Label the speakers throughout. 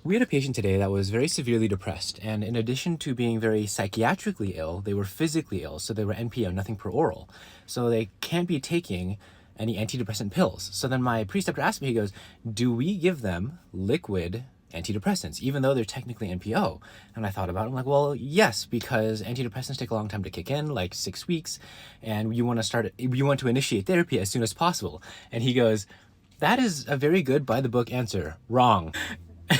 Speaker 1: We had a patient today that was very severely depressed, and in addition to being very psychiatrically ill, they were physically ill, so they were NPO, nothing per oral. So they can't be taking any antidepressant pills. So then my preceptor asked me, he goes, do we give them liquid antidepressants, even though they're technically NPO? And I thought about it, I'm like, well, yes, because antidepressants take a long time to kick in, like 6 weeks, and you want to initiate therapy as soon as possible. And he goes, that is a very good by the book answer. Wrong.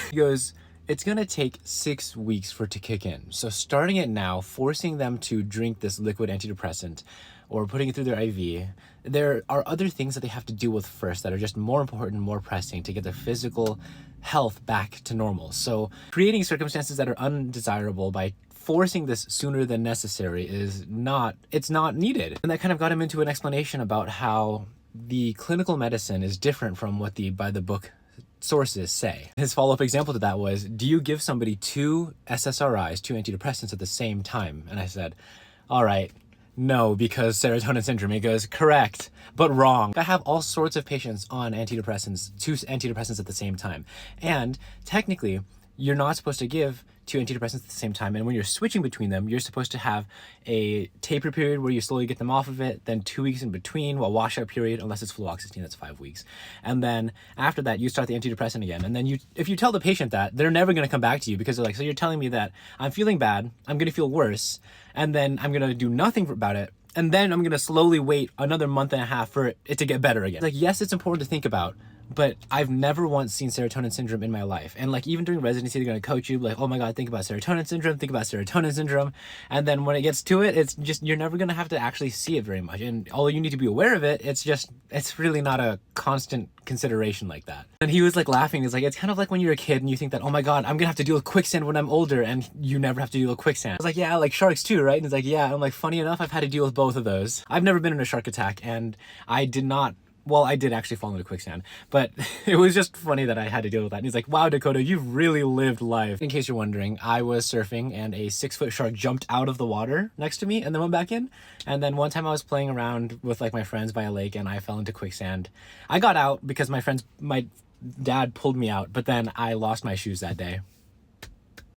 Speaker 1: He goes, it's gonna take 6 weeks for it to kick in. So starting it now, forcing them to drink this liquid antidepressant or putting it through their IV, there are other things that they have to deal with first that are just more important, more pressing to get their physical health back to normal. So creating circumstances that are undesirable by forcing this sooner than necessary it's not needed. And that kind of got him into an explanation about how the clinical medicine is different from what the by the book sources say. His follow-up example to that was, do you give somebody 2 SSRIs, 2 antidepressants at the same time? And I said, all right, no, because serotonin syndrome. He goes, correct, but wrong. I have all sorts of patients on antidepressants, 2 antidepressants at the same time. And technically, you're not supposed to give 2 antidepressants at the same time. And when you're switching between them, you're supposed to have a taper period where you slowly get them off of it, then 2 weeks in between, a washout period, unless it's fluoxetine, that's 5 weeks. And then after that, you start the antidepressant again. And then if you tell the patient that, they're never going to come back to you because they're like, so you're telling me that I'm feeling bad, I'm going to feel worse, and then I'm going to do nothing about it. And then I'm going to slowly wait another month and a half for it to get better again. Like, yes, it's important to think about, but I've never once seen serotonin syndrome in my life. And like, even during residency, they're going to coach you like, oh my God, think about serotonin syndrome, think about serotonin syndrome. And then when it gets to it, it's just, you're never going to have to actually see it very much. And although you need to be aware of it, it's really not a constant consideration like that. And he was like laughing. He's like, it's kind of like when you're a kid and you think that, oh my God, I'm going to have to deal with quicksand when I'm older, and you never have to deal with quicksand. I was like, yeah, like sharks too, right? And he's like, yeah. I'm like, funny enough, I've had to deal with both of those. I've never been in a shark attack, and I did actually fall into quicksand, but it was just funny that I had to deal with that. And he's like, wow, Dakota, you've really lived life. In case you're wondering, I was surfing and a 6-foot shark jumped out of the water next to me and then went back in. And then one time I was playing around with like my friends by a lake and I fell into quicksand. I got out because my dad pulled me out, but then I lost my shoes that day.